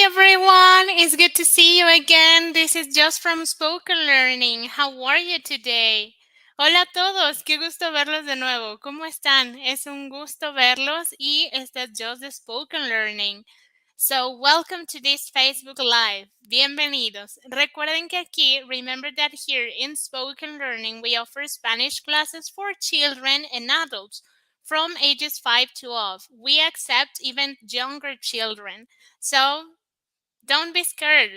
everyone, it's good to see you again. This is just from Spoken Learning. How are you today? Hola a todos, qué gusto verlos de nuevo. ¿Cómo están? Es un gusto verlos y este es Just de Spoken Learning. So, welcome to this Facebook Live. Bienvenidos. Recuerden que aquí, remember that here in Spoken Learning, we offer Spanish classes for children and adults from ages 5 to 12. We accept even younger children. So, don't be scared.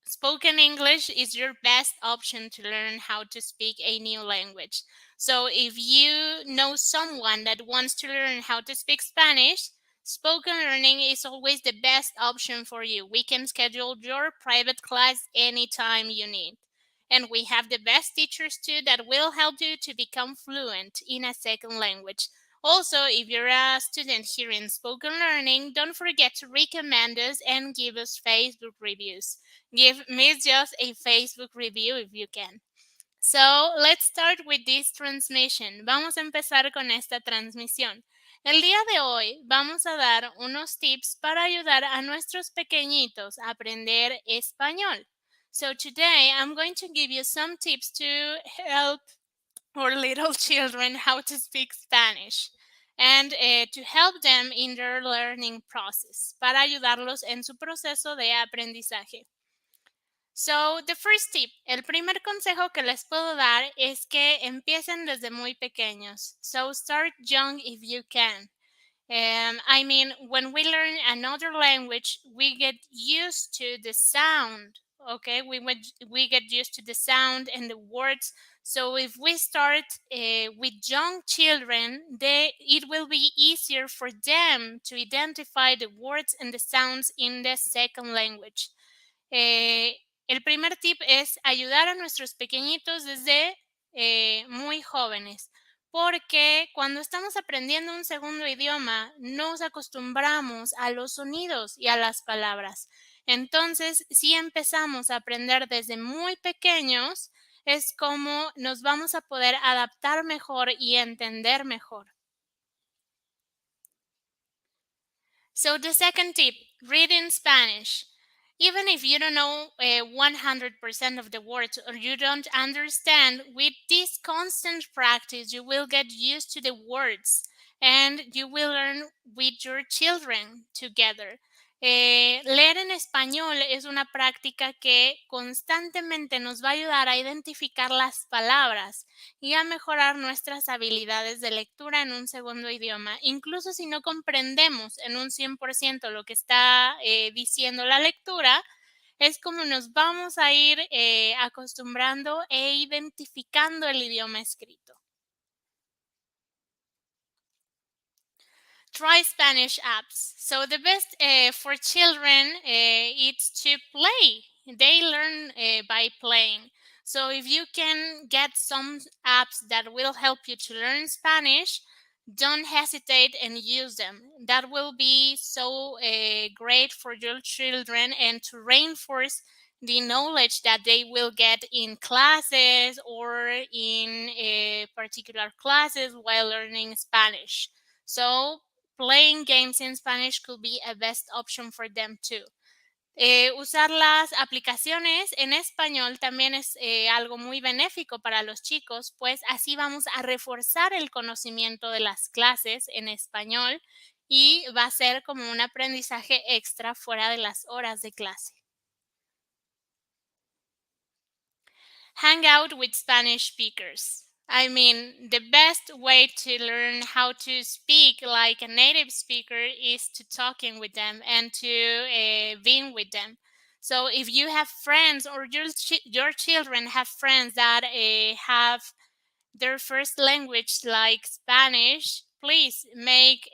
Spoken English is your best option to learn how to speak a new language. So if you know someone that wants to learn how to speak Spanish, Spoken Learning is always the best option for you. We can schedule your private class anytime you need. And we have the best teachers too that will help you to become fluent in a second language. Also, if you're a student here in Spoken Learning, don't forget to recommend us and give us Facebook reviews. Give Miss Just a Facebook review if you can. So, let's start with this transmission. Vamos a empezar con esta transmisión. El día de hoy vamos a dar unos tips para ayudar a nuestros pequeñitos a aprender español. So, today I'm going to give you some tips to help our little children how to speak Spanish and to help them in their learning process, para ayudarlos en su proceso de aprendizaje. So, the first tip, el primer consejo que les puedo dar es que empiecen desde muy pequeños. So, start young if you can. When we learn another language, we get used to the sound, okay? We get used to the sound and the words. So if we start with young children, it will be easier for them to identify the words and the sounds in the second language. El primer tip es ayudar a nuestros pequeñitos desde muy jóvenes. Porque cuando estamos aprendiendo un segundo idioma, nos acostumbramos a los sonidos y a las palabras. Entonces, si empezamos a aprender desde muy pequeños, es como nos vamos a poder adaptar mejor y entender mejor. So the second tip, read in Spanish. Even if you don't know 100% of the words or you don't understand, with this constant practice, you will get used to the words and you will learn with your children together. Leer en español es una práctica que constantemente nos va a ayudar a identificar las palabras y a mejorar nuestras habilidades de lectura en un segundo idioma. Incluso si no comprendemos en un 100% lo que está diciendo la lectura, es como nos vamos a ir acostumbrando e identificando el idioma escrito. Try Spanish apps. So the best for children is to play. They learn by playing. So if you can get some apps that will help you to learn Spanish, don't hesitate and use them. That will be so great for your children and to reinforce the knowledge that they will get in classes or in particular classes while learning Spanish. So playing games in Spanish could be a best option for them too. Usar las aplicaciones en español también es algo muy benéfico para los chicos, pues así vamos a reforzar el conocimiento de las clases en español y va a ser como un aprendizaje extra fuera de las horas de clase. Hang out with Spanish speakers. The best way to learn how to speak like a native speaker is to talking with them and to being with them. So if you have friends or your children have friends that have their first language like Spanish, please make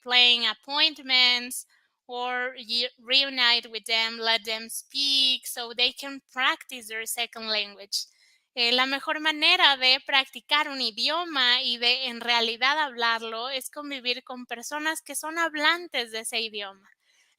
playing appointments or reunite with them, let them speak so they can practice their second language. La mejor manera de practicar un idioma y de en realidad hablarlo es convivir con personas que son hablantes de ese idioma.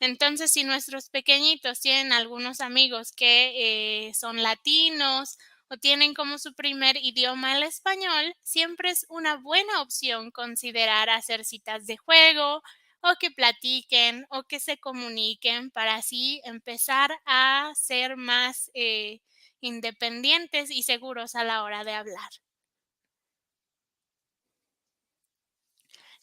Entonces, si nuestros pequeñitos tienen algunos amigos que son latinos o tienen como su primer idioma el español, siempre es una buena opción considerar hacer citas de juego o que platiquen o que se comuniquen para así empezar a ser más independientes y seguros a la hora de hablar.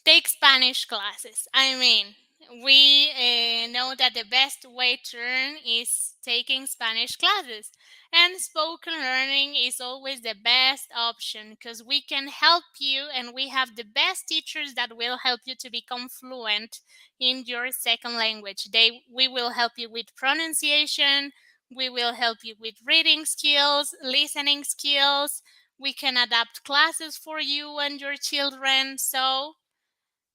Take Spanish classes. I mean, we know that the best way to learn is taking Spanish classes. And spoken learning is always the best option because we can help you and we have the best teachers that will help you to become fluent in your second language. We will help you with pronunciation, we will help you with reading skills, listening skills. We can adapt classes for you and your children. So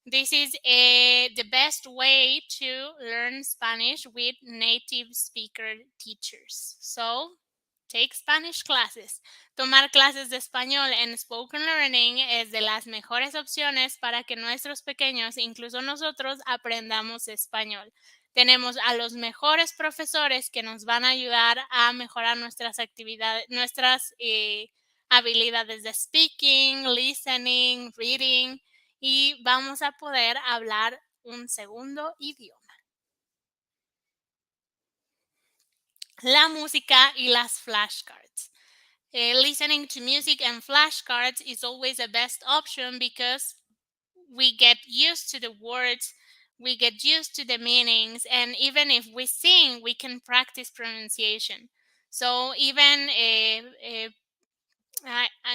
this is the best way to learn Spanish with native speaker teachers. So, take Spanish classes. Tomar clases de español en Spoken Learning es de las mejores opciones para que nuestros pequeños, incluso nosotros, aprendamos español. Tenemos a los mejores profesores que nos van a ayudar a mejorar nuestras actividades, nuestras habilidades de speaking, listening, reading, y vamos a poder hablar un segundo idioma. La música y las flashcards. Listening to music and flashcards is always the best option because we get used to the words, we get used to the meanings, and even if we sing, we can practice pronunciation. So even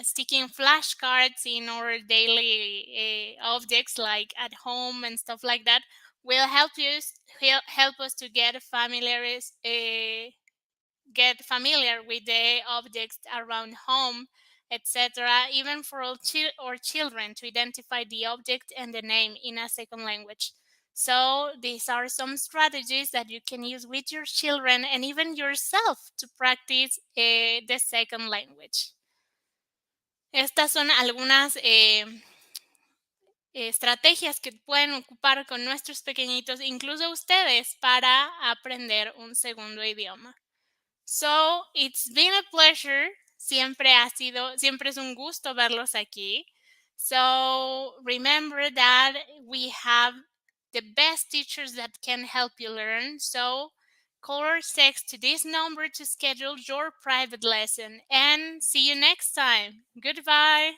sticking flashcards in our daily objects like at home and stuff like that will help us to get familiar with the objects around home, etc. Even for our children to identify the object and the name in a second language. So these are some strategies that you can use with your children and even yourself to practice the second language. Estas son algunas estrategias que pueden ocupar con nuestros pequeñitos, incluso ustedes, para aprender un segundo idioma. So, it's been a pleasure. Siempre es un gusto verlos aquí. So, remember that we have the best teachers that can help you learn. So, call or text to this number to schedule your private lesson. And see you next time. Goodbye.